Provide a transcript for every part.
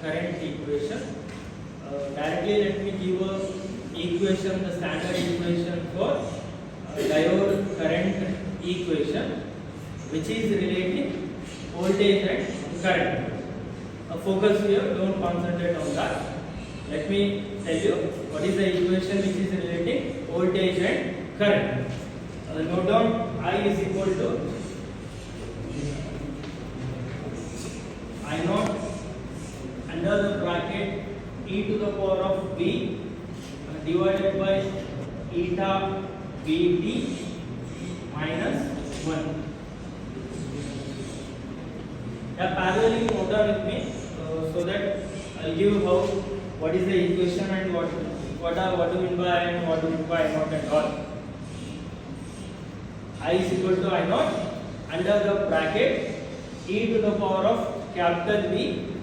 current equation. Directly let me give a equation, the standard equation for diode current equation, which is relating voltage and current. Focus here, don't concentrate on that. Let me tell you what is the equation which is relating voltage and current. Note down I is equal to I naught under the bracket e to the power of v divided by eta vt minus 1. Parallelly note down with me so that I'll give you how what is the equation and what do you mean by and what do you mean by I naught and all. I is equal to I naught under the bracket e to the power of capital V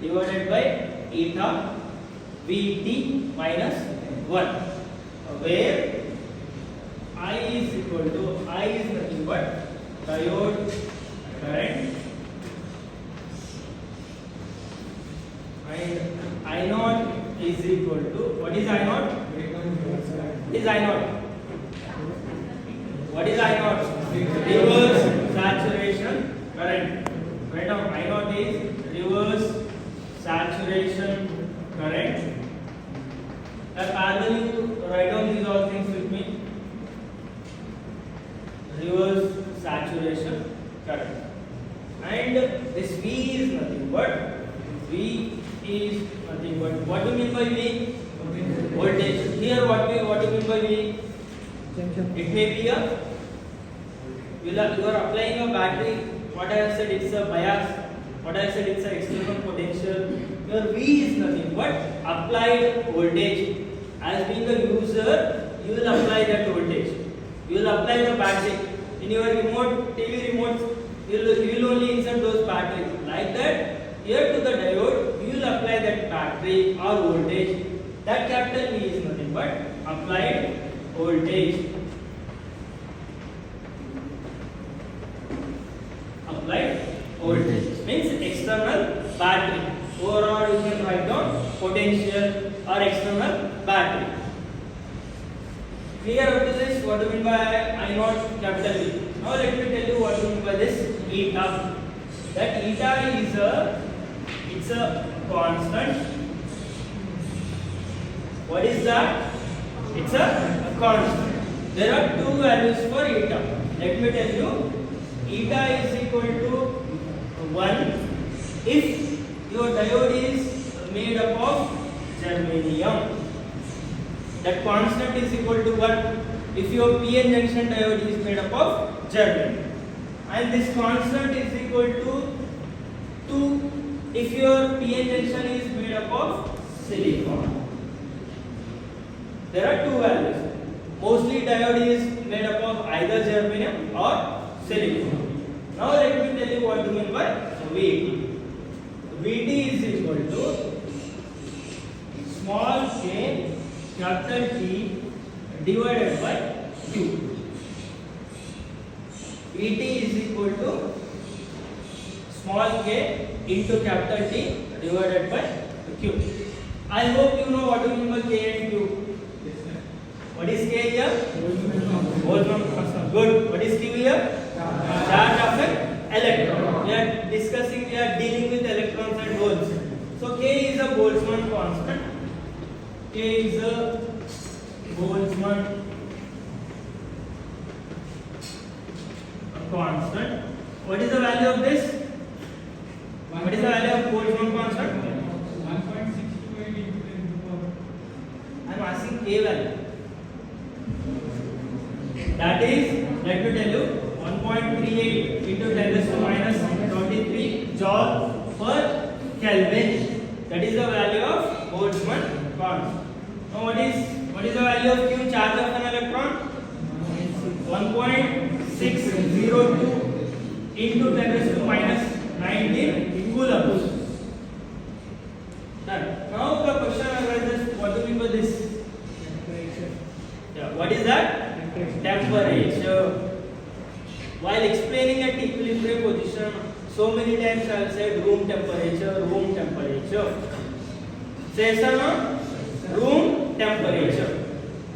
divided by eta Vt minus 1, where I is equal to I is nothing but diode current and I naught is equal to what is I naught? What is I naught? What is I naught? Reverse saturation current. Right now I naught is reverse saturation current. Parallel you write down these all things with me. Reverse saturation current. And this V is nothing but what do you mean by V? Voltage. Here what do you mean by V? It may be a you are applying a battery. What I have said it's a bias. What I have said it's an external potential. Your V is nothing but applied voltage. As being a user, you will apply that voltage. You will apply the battery in your remote TV remote. You will only insert those batteries like that. Here to the diode, you will apply that battery or voltage. That capital V is nothing but applied voltage. Applied voltage means external battery. Overall, you can write down potential or external battery. Clear up to this? What do you mean by I naught capital V? Now let me tell you what do you mean by this eta. That eta is a constant. What is that? It's a constant. There are two values for eta. Let me tell you. Eta is equal to 1 if your diode is made up of germanium. That constant is equal to 1 if your PN junction diode is made up of germanium. And this constant is equal to 2 if your PN junction is made up of silicon. There are two values. Mostly diode is made up of either germanium or silicon. Now let me tell you what do you mean by VT. VT is equal to small k capital T divided by Q. VT is equal to small k into capital T divided by Q. I hope you know what do you mean by K and Q. What is K here? Boltzmann constant. Good. What is Q here? Charge of an electron. We are discussing, we are dealing with electrons and holes. So K is a Boltzmann constant. K is a Boltzmann constant. What is the value of this? What is the value of Boltzmann constant? 1.628 into 10 to the power. I am asking K value. That is, let me tell you, 1.38 into 10 raised to minus 23 joule per Kelvin. That is the value of Boltzmann constant. Now what is the value of Q, charge of an electron? 1.602 into 10 raised to minus 19 coulombs. Done. Now the question arises, what do we mean by this? Yeah, what is that? Temperature. While explaining at equilibrium position, so many times I have said room temperature, room temperature. Session of room temperature.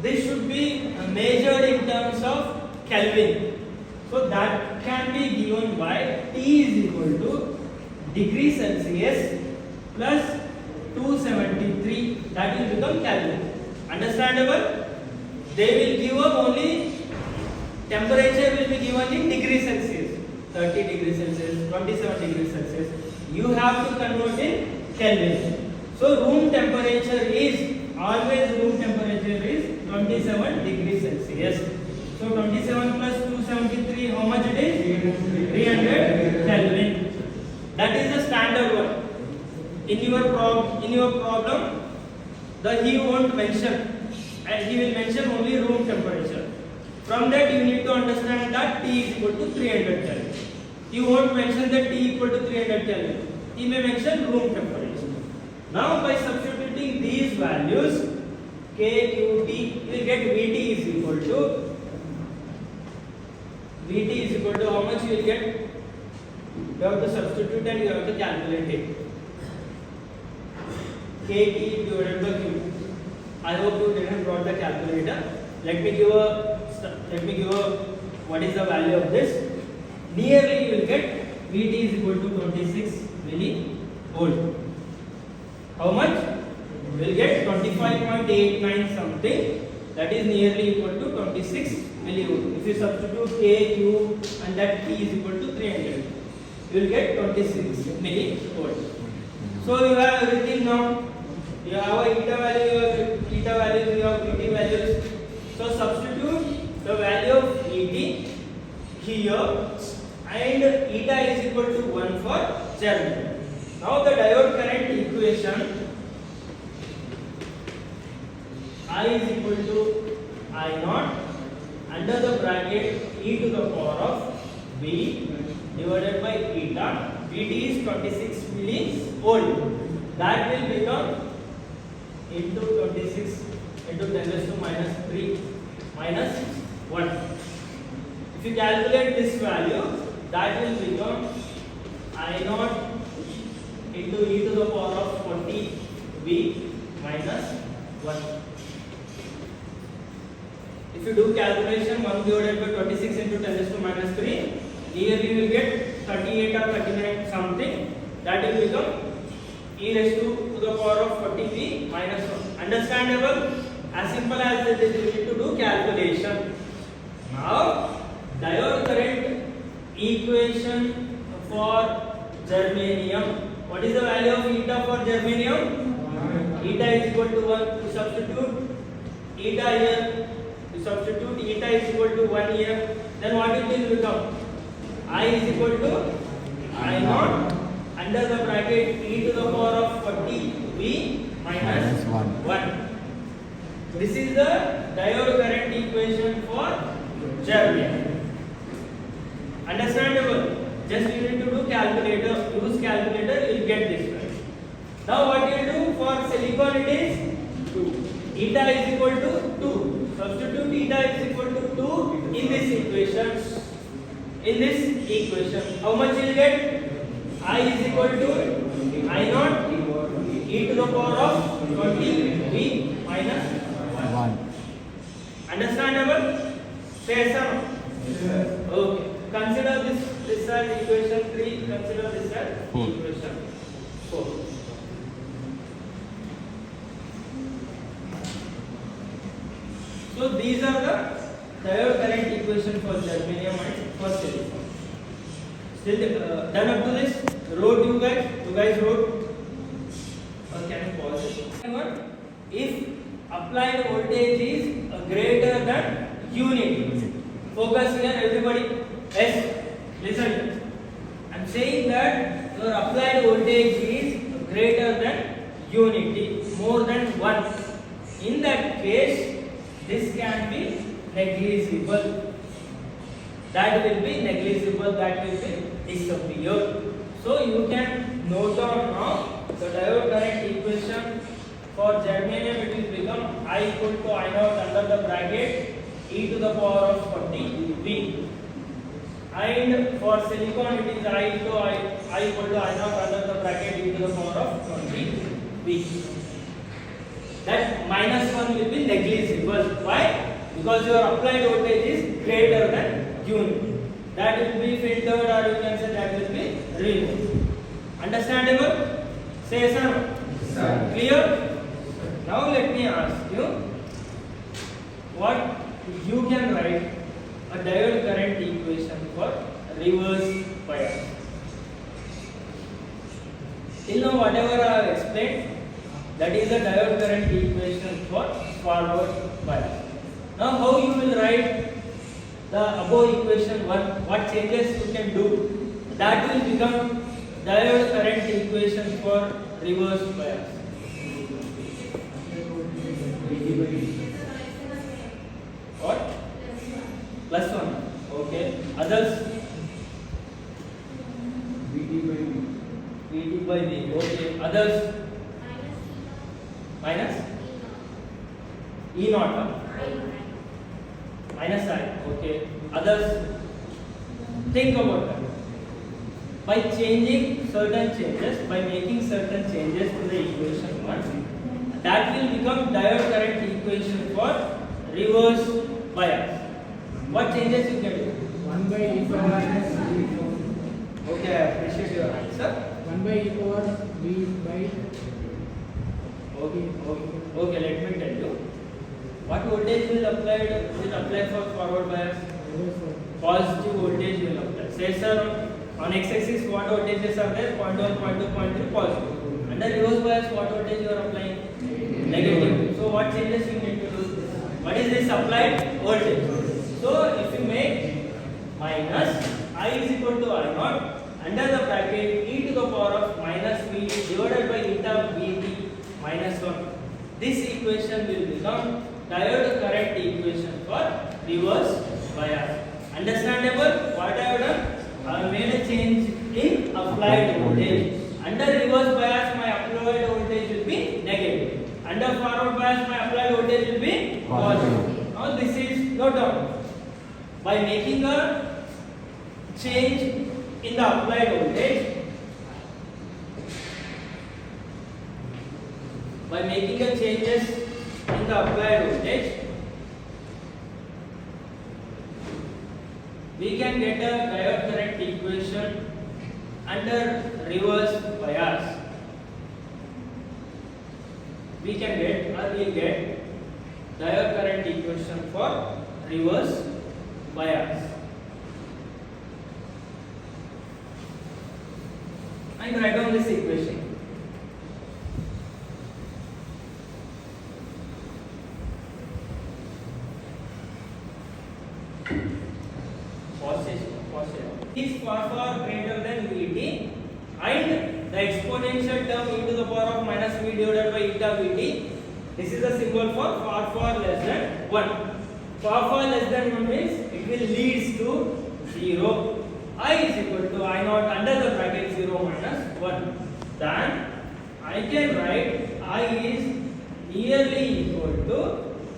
This should be measured in terms of Kelvin. So that can be given by T is equal to degree Celsius plus 273, that will become Kelvin. Understandable? They will give up only temperature will be given in degree Celsius, 30 degrees Celsius, 27 degrees Celsius. You have to convert in Kelvin. So room temperature is always 27 degrees Celsius. So 27 plus 273, how much it is? 300 Kelvin. That is the standard one. In your problem, he won't mention, and he will mention only room temperature. From that you need to understand that T is equal to 300 Kelvin. He won't mention that T equal to 300 Kelvin. He may mention room temperature. Now by substituting these values, K, Q, T, you will get VT is equal to how much you will get? You have to substitute and you have to calculate it. KT divided by Q. I hope you didn't brought the calculator. Let me give a what is the value of this? Nearly you will get VT is equal to 26 millivolt. How much? You will get 25.89 something. That is nearly equal to 26 millivolt. If you substitute K, Q and that T is equal to 300, you will get 26 millivolt. So you have everything now. You have a eta value, you have theta values, you have VT values. So substitute the value of VT here and eta is equal to 1 for German. Now the diode current equation, I is equal to I naught under the bracket e to the power of V divided by eta. VT is 26 millivolt. That will become into 26 into 10 raised to minus 3 minus 1. If you calculate this value, that will become I naught into e to the power of 40 V minus 1. If you do calculation, 1 divided by 26 into 10 raised to minus 3, here you will get 38 or 39 something. That will become e raised to the power of 40V minus 1. Understandable? As simple as it is, you need to do calculation. Now, diode current equation for germanium. What is the value of eta for germanium? Eta is equal to 1. You substitute eta here. You substitute eta is equal to 1 here. Then what it will become? I is equal to I naught under the bracket e to the power of 40V minus 1. This is the diode current equation for germanium. Understandable? Just you need to do calculator. Use calculator, you will get this value. Now what you do for silicon, it is 2. Eta is equal to 2. Substitute eta is equal to 2 in this equation. How much you will get? I is equal to I naught e to the power of 20V minus 1. Understandable? Say some. Okay. Consider this as equation 3. Consider this as equation 4. So these are the diode current equation for germanium and for silicon. Still done up to this? Wrote you guys? You guys wrote? Or can you pause it? If applied voltage is greater than unity. Focus here, everybody. Yes, listen. I am saying that your applied voltage is greater than unity, more than 1. In that case, this can be negligible. That will be negligible, that will be disappeared. So you can note down now the diode current equation for germanium. It will become I equal to I naught under the bracket e to the power of 40V. And for silicon it is I equal to I naught under the bracket e to the power of 20V. that minus 1 will be negligible. Why? Because your applied voltage is greater than unit. That will be filtered, or you can say that will be removed. Understandable? Say yes or no? Sir. Clear? Now let me ask you, what you can write a diode current equation for reverse bias. Till now whatever I have explained, that is the diode current equation for forward bias. Now how you will write the above equation 1, what changes you can do, that will become diode current equation for reverse bias. What? Plus 1. Okay. Others? VT by V. Okay. Others? Minus? E naught. Huh? Minus I. Okay. Others? Think about that. By changing certain changes, by making certain changes to the equation 1, that will become diode current equation for reverse bias. What changes you can do? 1 by e power minus v. Okay, I appreciate your answer. 1 by e power v by. Okay, let me tell you. What voltage will apply for forward bias? Positive voltage will apply. Say sir, on x-axis what voltages are there? 0.1, 0.2, 0.3 positive. Under reverse bias what voltage you are applying? Negative. So what changes you need to do? What is this applied voltage? So if you make minus I is equal to I naught under the bracket e to the power of minus v divided by eta vt minus 1. This equation will become diode current equation for reverse bias. Understandable? What I have done? I have made a change in applied voltage. Under reverse bias, my applied voltage will be negative. Under forward bias, my applied voltage will be positive. Now this is note down. By making a change in the applied voltage, by making the changes in the applied voltage, we can get a diode current equation under reverse bias. We can get, or we get diode current equation for reverse bias. And write down this equation. Is far greater than Vt, and the exponential term e to the power of minus v divided by eta Vt. This is a symbol for far less than 1. Far less than 1 means it will leads to 0. I is equal to I naught under the bracket 0 minus 1. Then I can write I is nearly equal to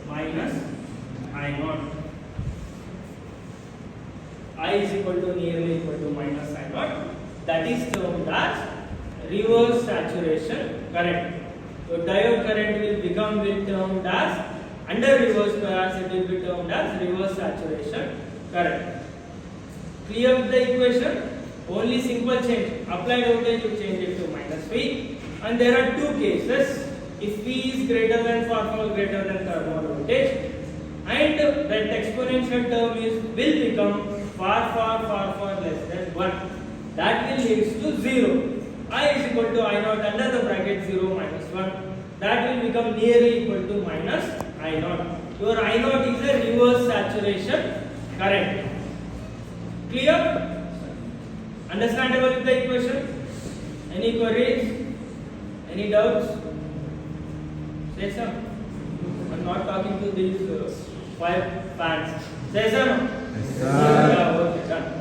minus I naught. I is equal to nearly equal to minus I naught. That is termed as reverse saturation current. So diode current will become termed as, under reverse bias it will be termed as reverse saturation current. Clear with the equation? Only simple change. Applied voltage you change it to minus V. And there are two cases. If V is greater than far greater than thermal voltage, and that exponential term will become far less than 1. That will leads to 0. I is equal to I naught under the bracket 0 minus 1. That will become nearly equal to minus I naught. Your I naught is a reverse saturation current. Clear? Understandable with the equation? Any queries? Any doubts? Say so. I'm not talking to these 5 fans. Say so. Yes, sir. Yeah, okay, done.